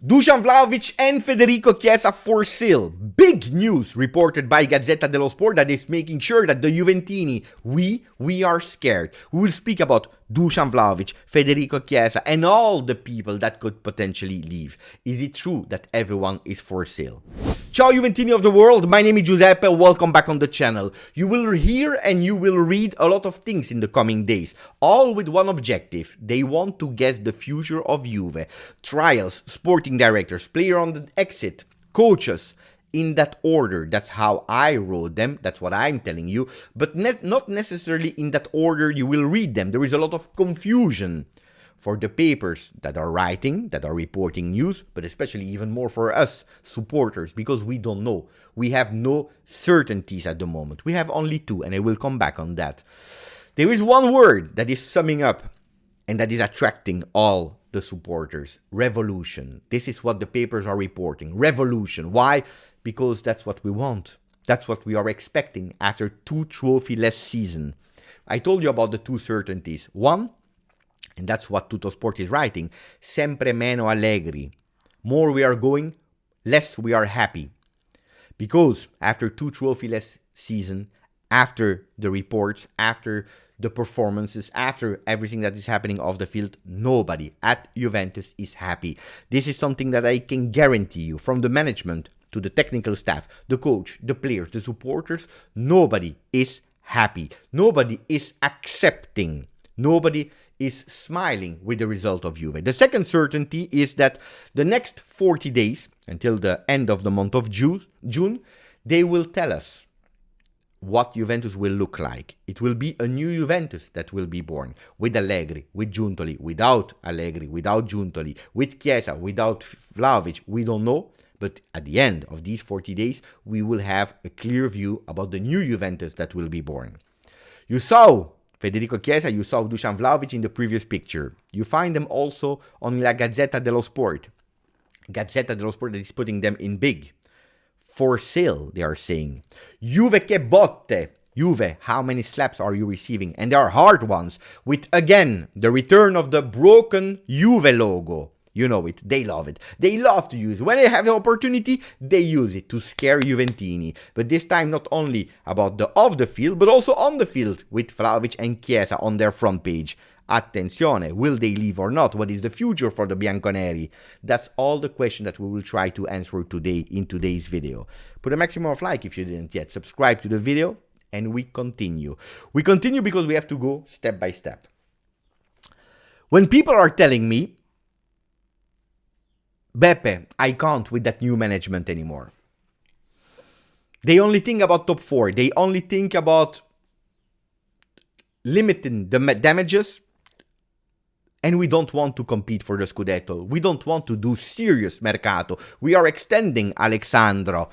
Dusan Vlahovic and Federico Chiesa for sale. Big news reported by Gazzetta dello Sport that is making sure that the Juventini, we are scared. We will speak about Dusan Vlahovic, Federico Chiesa, and all the people that could potentially leave. Is it true that everyone is for sale? Ciao Juventini of the world, my name is Giuseppe, welcome back on the channel. You will hear and you will read a lot of things in the coming days, all with one objective. They want to guess the future of Juve. Trials, sporting directors, player on the exit, coaches, in that order. That's how I wrote them, that's what I'm telling you, but not necessarily in that order you will read them. There is a lot of confusion for the papers that are writing, that are reporting news, but especially even more for us supporters, because we don't know. We have no certainties at the moment. We have only two, and I will come back on that. There is one word that is summing up and that is attracting all the supporters. Revolution. This is what the papers are reporting. Revolution. Why? Because that's what we want. That's what we are expecting after two trophy-less season. I told you about the two certainties. One, and that's what Tuttosport is writing, sempre meno Allegri. More we are going, less we are happy. Because after two trophy-less season, after the reports, after the performances, after everything that is happening off the field, nobody at Juventus is happy. This is something that I can guarantee you, from the management to the technical staff, the coach, the players, the supporters, nobody is happy. Nobody is accepting. Nobody is smiling with the result of Juve. The second certainty is that the next 40 days, until the end of the month of June, they will tell us what Juventus will look like. It will be a new Juventus that will be born, with Allegri, with Giuntoli, without Allegri, without Giuntoli, with Chiesa, without Vlahovic. We don't know, but at the end of these 40 days, we will have a clear view about the new Juventus that will be born. You saw Federico Chiesa, you saw Dusan Vlahovic in the previous picture. You find them also on La Gazzetta dello Sport. Gazzetta dello Sport that is putting them in big. For sale, they are saying. Juve che botte. Juve, how many slaps are you receiving? And they are hard ones. With, again, the return of the broken Juve logo. You know it. They love it. They love to use it. When they have the opportunity, they use it to scare Juventini. But this time not only about the off the field, but also on the field with Vlahovic and Chiesa on their front page. Attenzione, will they leave or not? What is the future for the Bianconeri? That's all the question that we will try to answer today in today's video. Put a maximum of like if you didn't yet. Subscribe to the video and we continue. We continue because we have to go step by step. When people are telling me, Beppe, I can't with that new management anymore. They only think about top four. They only think about limiting the damages. And we don't want to compete for the Scudetto. We don't want to do serious mercato. We are extending Alexandro.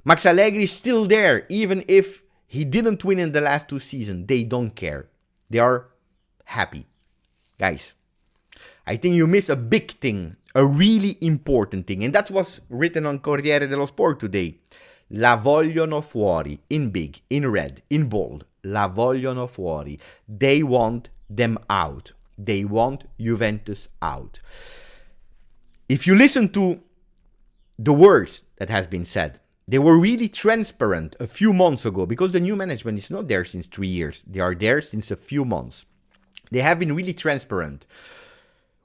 Max Allegri is still there, even if he didn't win in the last two seasons. They don't care. They are happy. Guys, I think you miss a big thing. A really important thing, and that was written on Corriere dello Sport today. La vogliono fuori, in big, in red, in bold. La vogliono fuori. They want them out. They want Juventus out. If you listen to the words that has been said, they were really transparent a few months ago, because the new management is not there since 3 years. They are there since a few months. They have been really transparent.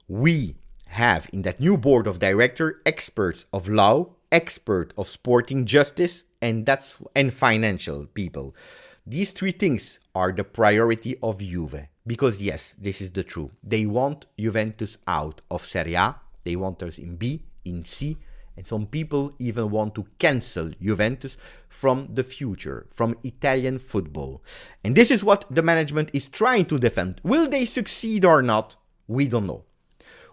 We have in that new board of directors experts of law, expert of sporting justice, and financial people. These three things are the priority of Juve. Because yes, this is the truth. They want Juventus out of Serie A. They want us in B, in C. And some people even want to cancel Juventus from the future, from Italian football. And this is what the management is trying to defend. Will they succeed or not? We don't know.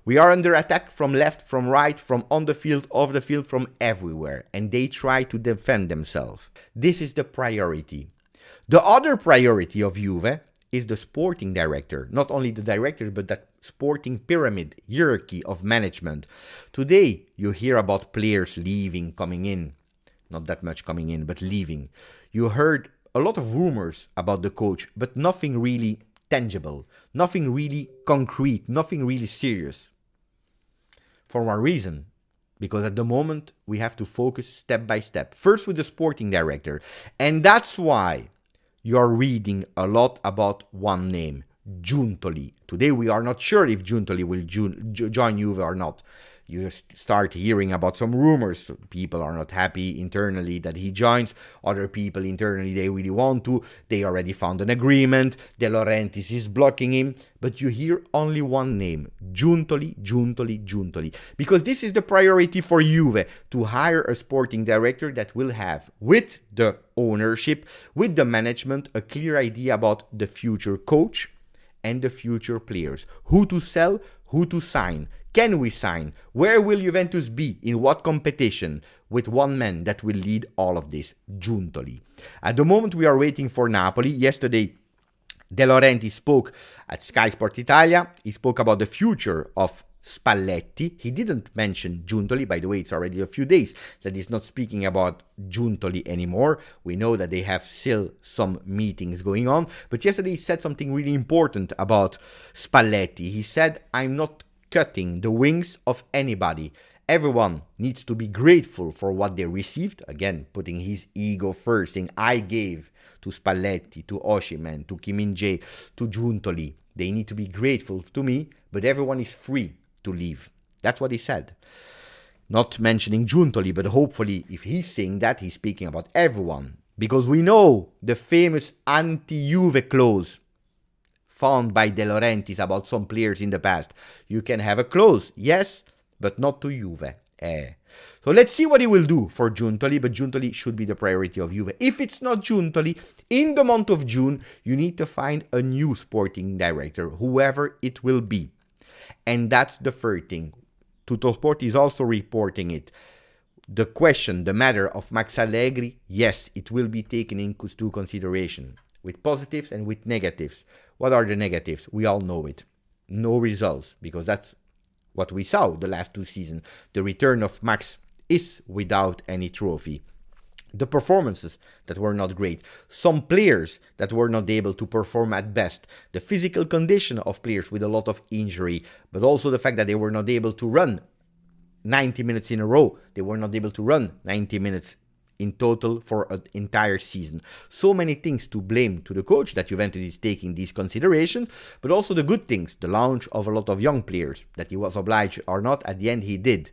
We are under attack from left, from right, from on the field, off the field, from everywhere. And they try to defend themselves. This is the priority. The other priority of Juve is the sporting director. Not only the director, but that sporting pyramid, hierarchy of management. Today, you hear about players leaving, coming in. Not that much coming in, but leaving. You heard a lot of rumors about the coach, but nothing really tangible. Nothing really concrete. Nothing really serious. For one reason. because at the moment we have to focus step by step. First with the sporting director. And that's why you're reading a lot about one name, Giuntoli. Today we are not sure if Giuntoli will join Juve or not. You start hearing about some rumors. People are not happy internally that he joins. Other people internally, they really want to. They already found an agreement. De Laurentiis is blocking him. But you hear only one name, Giuntoli, Giuntoli, Giuntoli. Because this is the priority for Juve, to hire a sporting director that will have, with the ownership, with the management, a clear idea about the future coach and the future players. Who to sell, who to sign. Can we sign? Where will Juventus be? In what competition? With one man that will lead all of this, Giuntoli. At the moment we are waiting for Napoli. Yesterday, De Laurentiis spoke at Sky Sport Italia. He spoke about the future of Spalletti. He didn't mention Giuntoli. By the way, it's already a few days that he's not speaking about Giuntoli anymore. We know that they have still some meetings going on. But yesterday he said something really important about Spalletti. He said, I'm not cutting the wings of anybody. Everyone needs to be grateful for what they received. Again, putting his ego first, saying, I gave to Spalletti, to Osimhen, to Kim Min-jae, to Giuntoli. They need to be grateful to me, but everyone is free to leave. That's what he said. Not mentioning Giuntoli, but hopefully if he's saying that, he's speaking about everyone. Because we know the famous anti-Juve clause found by De Laurentiis about some players in the past. You can have a clause, yes, but not to Juve. So let's see what he will do for Giuntoli, but Giuntoli should be the priority of Juve. If it's not Giuntoli, in the month of June, you need to find a new sporting director, whoever it will be. And that's the third thing. Tuttosport is also reporting it. The question, the matter of Max Allegri, yes, it will be taken into consideration, with positives and with negatives. What are the negatives? We all know it. No results, because that's what we saw the last 2 seasons. The return of Max is without any trophy. The performances that were not great. Some players that were not able to perform at best. The physical condition of players with a lot of injury, but also the fact that they were not able to run 90 minutes in a row. They were not able to run 90 minutes in total for an entire season. So many things to blame to the coach that Juventus is taking these considerations, but also the good things, the launch of a lot of young players, that he was obliged or not, at the end he did.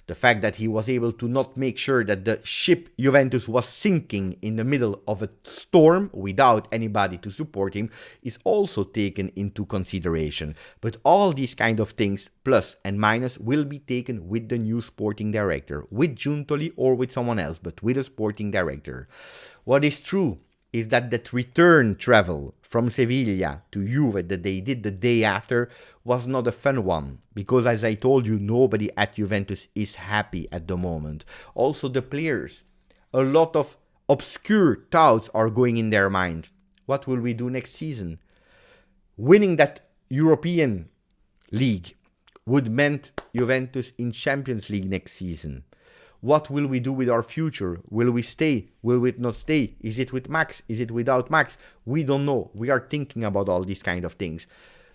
The fact that he was able to not make sure that the ship Juventus was sinking in the middle of a storm without anybody to support him is also taken into consideration. But all these kind of things, plus and minus, will be taken with the new sporting director, with Giuntoli or with someone else, but with a sporting director. What is true is that return travel from Sevilla to Juve that they did the day after was not a fun one. Because as I told you, nobody at Juventus is happy at the moment. Also the players, a lot of obscure thoughts are going in their mind. What will we do next season? Winning that European League would meant Juventus in Champions League next season. What will we do with our future? Will we stay? Will we not stay? Is it with Max? Is it without Max? We don't know. We are thinking about all these kind of things.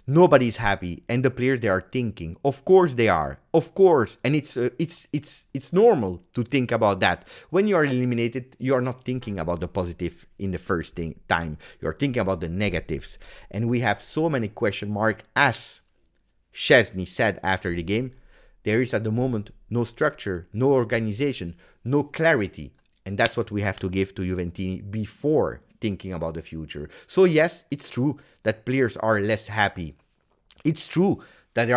Nobody is happy, and the players, they are thinking. Of course they are. Of course, and it's normal to think about that. When you are eliminated, you are not thinking about the positive in the first time. You are thinking about the negatives, and we have so many question marks. As Szczesny said after the game, there is at the moment no structure, no organization, no clarity. And that's what we have to give to Juventini before thinking about the future. So yes, it's true that players are less happy. It's true that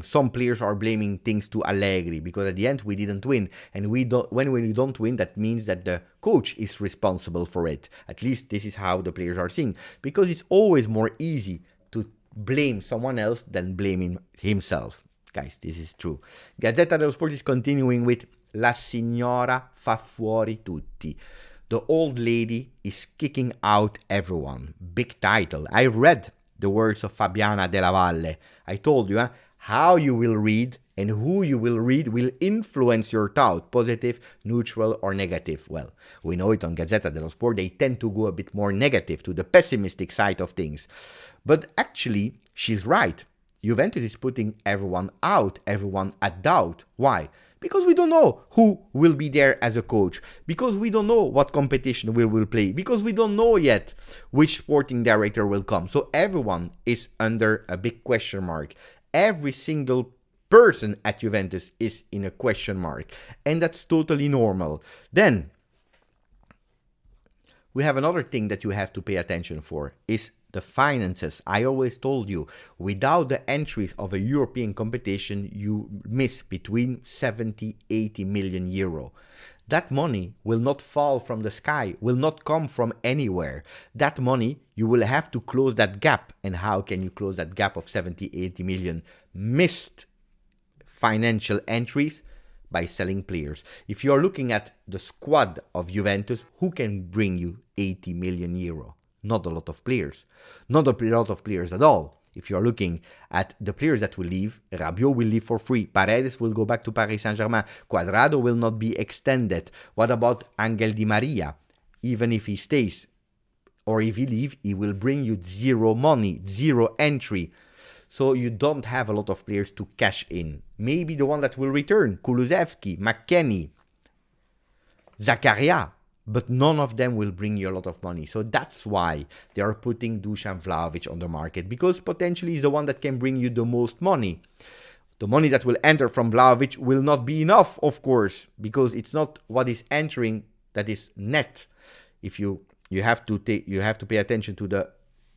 some players are blaming things to Allegri, because at the end we didn't win. And when we don't win, that means that the coach is responsible for it. At least this is how the players are seeing. Because it's always more easy to blame someone else than blaming himself. Guys, this is true. Gazzetta dello Sport is continuing with La signora fa fuori tutti. The old lady is kicking out everyone. Big title. I read the words of Fabiana Della Valle. I told you, how you will read and who you will read will influence your thought, positive, neutral, or negative. Well, we know it on Gazzetta dello Sport. They tend to go a bit more negative, to the pessimistic side of things. But actually, she's right. Juventus is putting everyone out, everyone at doubt. Why? Because we don't know who will be there as a coach. Because we don't know what competition we will play. Because we don't know yet which sporting director will come. So everyone is under a big question mark. Every single person at Juventus is in a question mark. And that's totally normal. Then, we have another thing that you have to pay attention for is the finances. I always told you, without the entries of a European competition, you miss between 70, 80 million euro. That money will not fall from the sky, will not come from anywhere. That money, you will have to close that gap. And how can you close that gap of 70, 80 million missed financial entries? By selling players. If you are looking at the squad of Juventus, who can bring you 80 million euro? Not a lot of players. Not a lot of players at all. If you are looking at the players that will leave, Rabiot will leave for free. Paredes will go back to Paris Saint-Germain. Cuadrado will not be extended. What about Angel Di Maria? Even if he stays or if he leaves, he will bring you zero money, zero entry. So you don't have a lot of players to cash in. Maybe the one that will return, Kulusevski, McKennie, Zakaria, but none of them will bring you a lot of money. So that's why they are putting Dusan Vlahovic on the market, because potentially he's the one that can bring you the most money. The money that will enter from Vlahovic will not be enough, of course, because it's not what is entering that is net. If you have to pay attention to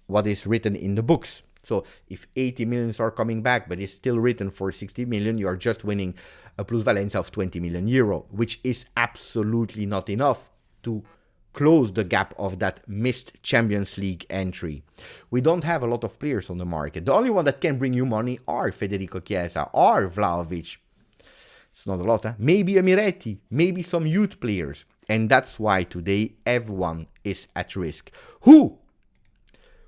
what is written in the books. So if 80 millions are coming back, but it's still written for 60 million, you are just winning a plusvalenze of 20 million euro, which is absolutely not enough to close the gap of that missed Champions League entry. We don't have a lot of players on the market. The only one that can bring you money are Federico Chiesa or Vlahovic. It's not a lot, huh? Maybe a Miretti, maybe some youth players. And that's why today everyone is at risk. Who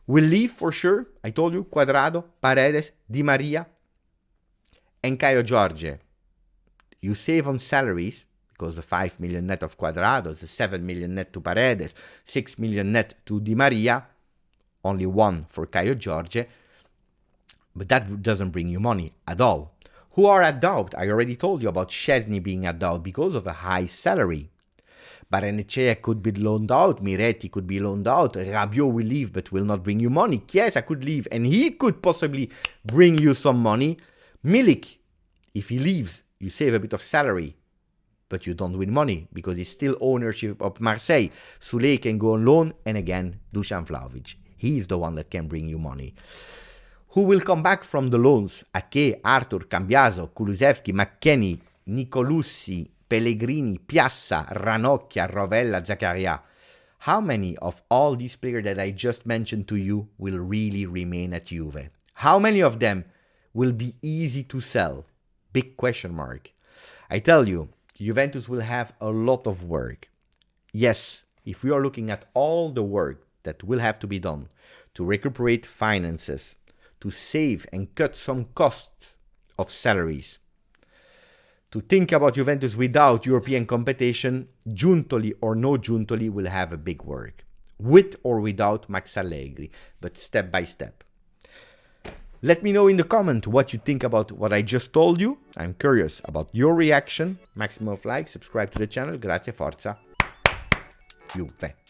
will leave for sure? I told you, Cuadrado, Paredes, Di Maria, and Caio Jorge. You save on salaries, because the 5 million net of Cuadrado, the 7 million net to Paredes, 6 million net to Di Maria, only one for Caio Jorge, but that doesn't bring you money at all. Who are at doubt? I already told you about Szczesny being at doubt because of a high salary. Barrenechea could be loaned out, Miretti could be loaned out, Rabiot will leave but will not bring you money, Chiesa could leave and he could possibly bring you some money. Milik, if he leaves, you save a bit of salary, but you don't win money because he's still ownership of Marseille. Soulé can go on loan, and again, Dusan Vlahovic. He is the one that can bring you money. Who will come back from the loans? Ake, Arthur, Cambiaso, Kulusevski, McKennie, Nicolussi, Pellegrini, Piazza, Ranocchia, Rovella, Zakaria. How many of all these players that I just mentioned to you will really remain at Juve? How many of them will be easy to sell? Big question mark. I tell you, Juventus will have a lot of work. Yes, if we are looking at all the work that will have to be done to recuperate finances, to save and cut some costs of salaries, to think about Juventus without European competition, Giuntoli or no Giuntoli will have a big work. With or without Max Allegri, but step by step. Let me know in the comment what you think about what I just told you. I'm curious about your reaction. Maximum of likes, subscribe to the channel. Grazie, forza, Juve.